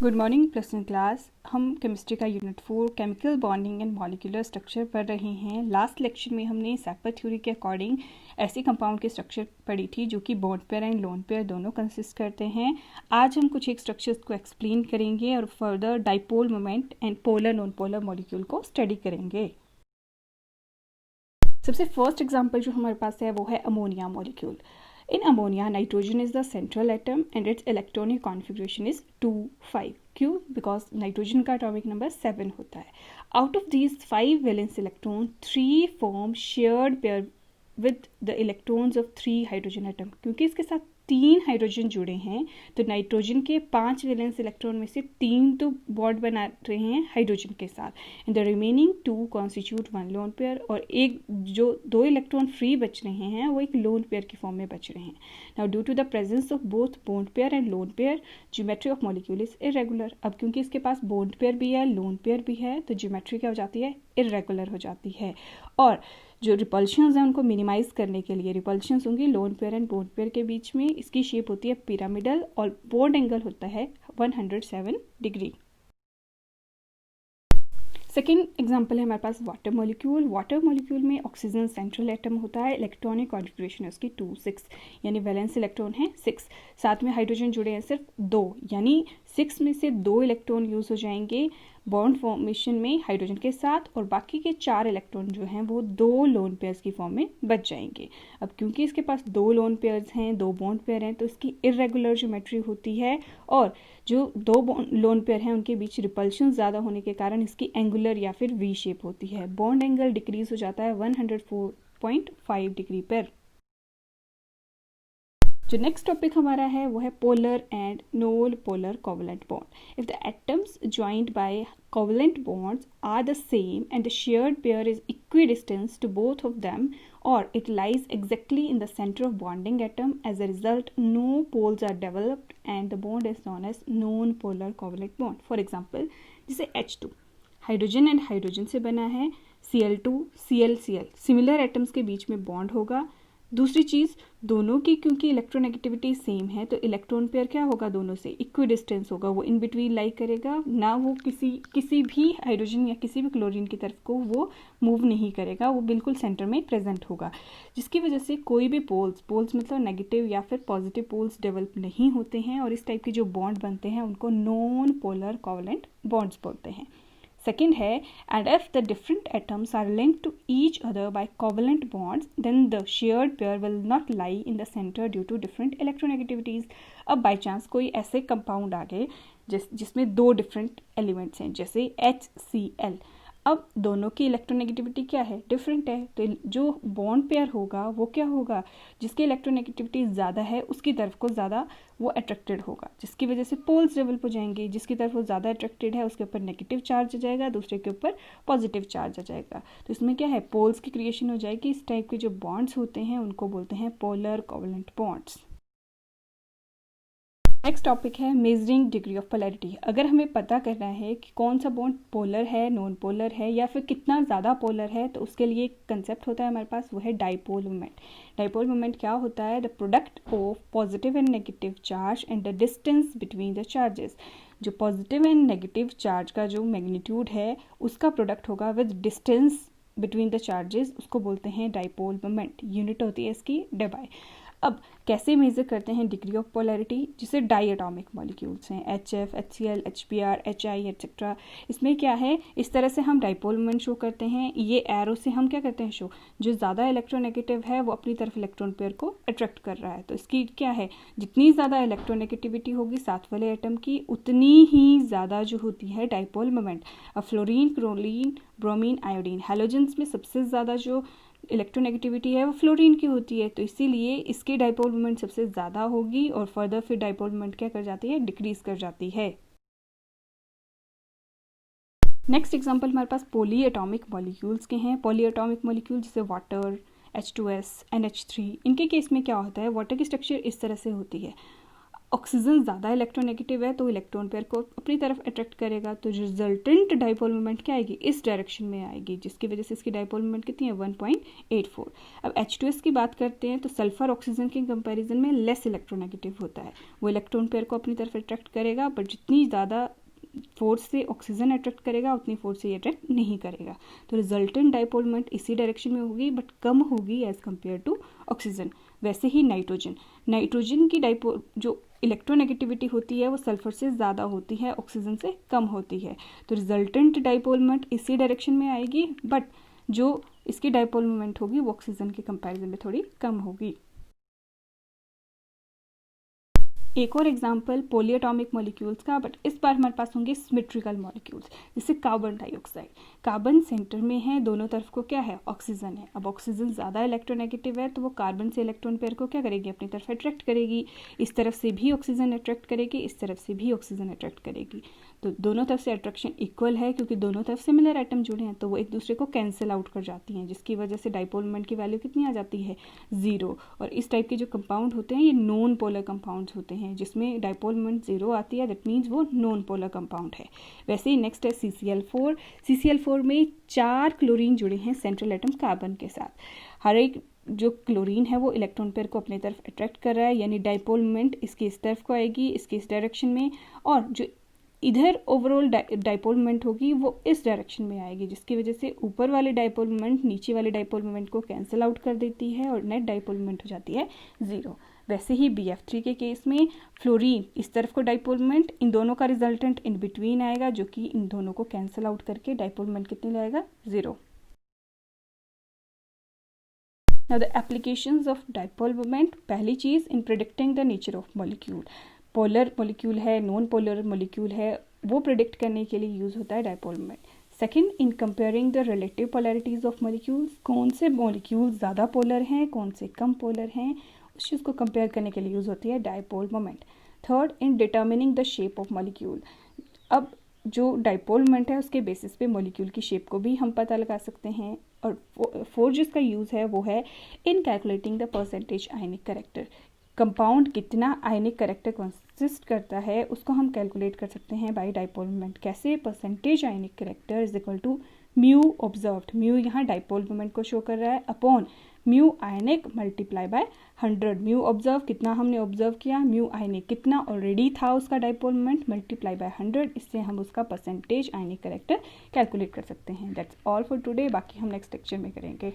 Good morning plus one class. हम chemistry का unit 4 chemical bonding and molecular structure पढ़ रहे हैं। लास्ट लेक्चर में हमने सैपर थ्योरी के अकॉर्डिंग ऐसे कंपाउंड के स्ट्रक्चर पढ़ी थी जो कि bond pair and lone pair दोनों कंसिस्ट करते हैं। आज हम कुछ एक स्ट्रक्चर्स को एक्सप्लेन करेंगे और further dipole moment and polar non polar molecule को स्टडी करेंगे। सबसे फर्स्ट एग्जाम्पल जो हमारे पास है वो है ammonia molecule. In ammonia, nitrogen is the central atom and its electronic configuration is 2,5. क्यों? Because nitrogen का atomic number 7 होता है. Out of these 5 valence electrons, 3 form shared pair with the electrons of 3 hydrogen atom. क्योंकि इसके साथ 3 hydrogen जुड़े हैं तो नाइट्रोजन के 5 वैलेंस इलेक्ट्रॉन में से 3 तो बॉन्ड बना रहे हैं हाइड्रोजन के साथ and the remaining 2 constitute 1 lone pair और एक जो 2 इलेक्ट्रॉन फ्री बच रहे हैं वो एक लोन पेयर की फॉर्म में बच रहे हैं। Now due to the presence of both bond pair and lone pair geometry of molecule is irregular. अब क्योंकि इसके पास बॉन्ड पेयर भी है लोन पेयर भी है तो ज्योमेट्री क्या हो जाती है, इरेगुलर हो जाती है। और जो रिपल्शंस हैं उनको मिनिमाइज करने के लिए रिपल्शंस होंगी lone pair and bond pair के बीच में। इसकी शेप होती है पिरामिडल और बॉन्ड एंगल होता है 107 डिग्री। सेकेंड एग्जाम्पल है हमारे पास वाटर मॉलिक्यूल। वाटर मॉलिक्यूल में ऑक्सीजन सेंट्रल एटम होता है। इलेक्ट्रॉनिक कॉन्फिगरेशन है उसकी 2,6 यानी वैलेंस इलेक्ट्रॉन है 6, साथ में हाइड्रोजन जुड़े हैं सिर्फ 2 यानी 6 में से 2 इलेक्ट्रॉन यूज हो जाएंगे बॉन्ड फॉर्मेशन में हाइड्रोजन के साथ और बाकी के 4 इलेक्ट्रॉन जो हैं वो 2 लोन पेयर्स की फॉर्म में बच जाएंगे। अब क्योंकि इसके पास 2 लोन पेयर्स हैं 2 बॉन्ड पेयर हैं तो इसकी इरेगुलर ज्योमेट्री होती है और जो 2 लोन पेयर हैं उनके बीच रिपल्शन ज़्यादा होने के कारण इसकी एंगुलर या फिर वी शेप होती है। बॉन्ड एंगल डिक्रीज हो जाता है 104.5 डिग्री पर। जो नेक्स्ट टॉपिक हमारा है वो है polar and non polar covalent bond. If the atoms joined bye covalent bonds are the same and the shared pair is equidistant to both of them or it lies exactly in the center of bonding atom, as a result no poles are developed and the bond is known as non-polar covalent bond. For example, जैसे H2 hydrogen and hydrogen से बना है, Cl2 Cl similar atoms के बीच में bond होगा। दूसरी चीज़ दोनों की क्योंकि इलेक्ट्रोनेगेटिविटी सेम है तो इलेक्ट्रॉन पेयर क्या होगा, दोनों से इक्विडिस्टेंस होगा, वो इन बिटवीन लाई करेगा ना, वो किसी भी हाइड्रोजन या किसी भी क्लोरीन की तरफ को वो मूव नहीं करेगा, वो बिल्कुल सेंटर में प्रेजेंट होगा, जिसकी वजह से कोई भी पोल्स मतलब नेगेटिव या फिर पॉजिटिव पोल्स डेवलप नहीं होते हैं और इस टाइप के जो बॉन्ड बनते हैं उनको नॉन पोलर कोवलेंट बॉन्ड्स बोलते हैं। सेकेंड है and if the different atoms are linked to each other by covalent bonds then the shared pair will not lie in the center due to different electronegativities. अब by chance कोई ऐसे compound आ गए जिसमें 2 different elements हैं जैसे HCl। अब दोनों की इलेक्ट्रोनेगेटिविटी क्या है, डिफरेंट है, तो जो बॉन्ड पेयर होगा वो क्या होगा, जिसकी इलेक्ट्रोनेगेटिविटी ज़्यादा है उसकी तरफ को ज़्यादा वो अट्रैक्टेड होगा, जिसकी वजह से पोल्स डेवलप हो जाएंगे, जिसकी तरफ वो ज़्यादा अट्रैक्टेड है उसके ऊपर नेगेटिव चार्ज आ जाएगा, दूसरे के ऊपर पॉजिटिव चार्ज आ जाएगा। तो इसमें क्या है, पोल्स की क्रिएशन हो जाएगी। इस टाइप के जो बॉन्ड्स होते हैं उनको बोलते हैं polar covalent bonds. Next topic है मेजरिंग डिग्री ऑफ पोलैरिटी। अगर हमें पता करना है कि कौन सा बॉन्ड पोलर है, नॉन पोलर है या फिर कितना ज़्यादा पोलर है तो उसके लिए एक कंसेप्ट होता है हमारे पास, वो है डाइपोल मोमेंट। डाइपोल मोमेंट क्या होता है, the product of positive and negative charge and the distance between the charges. जो पॉजिटिव एंड नेगेटिव चार्ज का जो मैग्नीट्यूड है उसका प्रोडक्ट होगा with distance between the charges, उसको बोलते हैं डाइपोल मोमेंट। यूनिट होती है इसकी डेबाई। अब कैसे मेजर करते हैं डिग्री ऑफ पोलैरिटी, जिसे डाई एटॉमिक मॉलिक्यूल्स हैं HF, HCl, HBr, HI etcetera. इसमें क्या है, इस तरह से हम डाइपोल मोमेंट शो करते हैं। ये एरो से हम क्या करते हैं शो, जो ज़्यादा इलेक्ट्रोनेगेटिव है वो अपनी तरफ इलेक्ट्रॉन पेयर को अट्रैक्ट कर रहा है, तो इसकी क्या है, जितनी ज़्यादा इलेक्ट्रोनेगेटिविटी होगी साथ वाले एटम की उतनी ही ज़्यादा जो होती है डाइपोल मोमेंट। अब fluorine, chlorine, bromine, iodine, halogens में सबसे ज़्यादा जो इलेक्ट्रोनेगेटिविटी है वो फ्लोरीन की होती है, तो इसीलिए इसकी डाइपोल मोमेंट सबसे ज़्यादा होगी और फर्दर फिर डाइपोल मोमेंट क्या कर जाती है, डिक्रीज कर जाती है। नेक्स्ट एग्जांपल हमारे पास पॉली एटॉमिक मॉलिक्यूल्स के हैं। पॉली एटॉमिक मॉलिक्यूल जैसे वाटर, H2S, NH3, इनके केस में क्या होता है, वाटर की स्ट्रक्चर इस तरह से होती है। ऑक्सीजन ज़्यादा इलेक्ट्रोनेगेटिव है तो इलेक्ट्रॉन पेयर को अपनी तरफ अट्रैक्ट करेगा, तो रिजल्टेंट डाइपोल मोमेंट क्या आएगी, इस डायरेक्शन में आएगी, जिसकी वजह से इसकी डाइपोल मोमेंट कितनी है 1.84। अब H2S की बात करते हैं तो सल्फर ऑक्सीजन के कंपैरिजन में लेस इलेक्ट्रोनेगेटिव होता है, वो इलेक्ट्रॉन पेयर को अपनी तरफ अट्रैक्ट करेगा, बट जितनी ज़्यादा फोर्स से ऑक्सीजन अट्रैक्ट करेगा उतनी फोर्स से ये अट्रैक्ट नहीं करेगा, तो रिजल्टेंट डाइपोल मोमेंट इसी डायरेक्शन में होगी बट कम होगी एज कम्पेयर टू ऑक्सीजन। वैसे ही नाइट्रोजन की डाइपोल जो इलेक्ट्रोनेगेटिविटी होती है वो सल्फर से ज़्यादा होती है, ऑक्सीजन से कम होती है, तो रिजल्टेंट डाइपोल मोमेंट इसी डायरेक्शन में आएगी, बट जो इसकी डाइपोल मोमेंट होगी वो ऑक्सीजन के कंपैरिजन में थोड़ी कम होगी। एक और एग्जाम्पल पॉलीएटॉमिक मॉलिक्यूल्स का, बट इस बार हमारे पास होंगे सिमेट्रिकल मॉलिक्यूल्स, जैसे कार्बन डाइऑक्साइड। कार्बन सेंटर में है, दोनों तरफ को क्या है, ऑक्सीजन है। अब ऑक्सीजन ज़्यादा इलेक्ट्रोनेगेटिव है तो वो कार्बन से इलेक्ट्रॉन पेयर को क्या करेगी, अपनी तरफ अट्रैक्ट करेगी, इस तरफ से भी ऑक्सीजन अट्रैक्ट करेगी, इस तरफ से भी ऑक्सीजन अट्रैक्ट करेगी, तो दोनों तरफ से अट्रैक्शन इक्वल है क्योंकि दोनों तरफ सिमिलर एटम जुड़े हैं, तो वो एक दूसरे को कैंसिल आउट कर जाती हैं, जिसकी वजह से डाइपोल मोमेंट की वैल्यू कितनी आ जाती है, 0। और इस टाइप के जो कंपाउंड होते हैं ये नॉन पोलर कंपाउंड्स होते हैं, जिसमें डाइपोल मोमेंट 0 आती है, दैट मीन्स वो नॉन पोलर कंपाउंड है। वैसे ही नेक्स्ट है CCl4। CCl4 में 4 क्लोरीन जुड़े हैं सेंट्रल एटम कार्बन के साथ, हर एक जो क्लोरीन है वो इलेक्ट्रॉन पेयर को अपनी तरफ अट्रैक्ट कर रहा है, यानी डाइपोल मोमेंट इसकी इस तरफ को आएगी, इसकी इस डायरेक्शन में, और जो इधर ओवरऑल डाइपोल मोमेंट होगी वो इस डायरेक्शन में आएगी, जिसकी वजह से ऊपर वाले डाइपोल मोमेंट नीचे वाले डाइपोल मोमेंट को कैंसिल आउट कर देती है और नेट डाइपोल मोमेंट हो जाती है 0। वैसे ही BF3 के केस में फ्लोरीन इस तरफ को डाइपोल मोमेंट, इन दोनों का रिजल्टेंट इन बिटवीन आएगा, जो कि इन दोनों को कैंसिल आउट करके डाइपोल मोमेंट कितने लाएगा, 0। Now the applications of dipole moment, पहली चीज़ in predicting the nature of molecule, polar molecule है, नॉन पोलर मॉलिक्यूल है, वो प्रिडिक्ट करने के लिए यूज़ होता है dipole moment. Second, in comparing the relative polarities of molecules, कौन से मॉलिक्यूल ज़्यादा पोलर हैं, कौन से कम पोलर हैं, उस चीज़ को कंपेयर करने के लिए यूज़ होती है dipole moment. Third, in determining the shape of molecule, अब जो डाइपोल मोमेंट है उसके बेसिस पे मॉलिक्यूल की शेप को भी हम पता लगा सकते हैं। और फोर्थ जिसका यूज़ है वो है इन calculating the percentage ionic character, compound कितना आयनिक कैरेक्टर कंसिस्ट करता है उसको हम कैलकुलेट कर सकते हैं बाय डाइपोल मोमेंट। कैसे, percentage ionic character is equal to mu observed, mu यहाँ डाइपोल मोमेंट को शो कर रहा है, upon mu ionic multiply by 100, mu observe कितना हमने ऑब्जर्व किया, म्यू आयनिक कितना ऑलरेडी था उसका डाइपोल मोमेंट, मल्टीप्लाई बाय 100, इससे हम उसका परसेंटेज आयनिक कैरेक्टर कैलकुलेट कर सकते हैं। दैट्स ऑल फॉर टुडे, बाकी हम नेक्स्ट लेक्चर में करेंगे।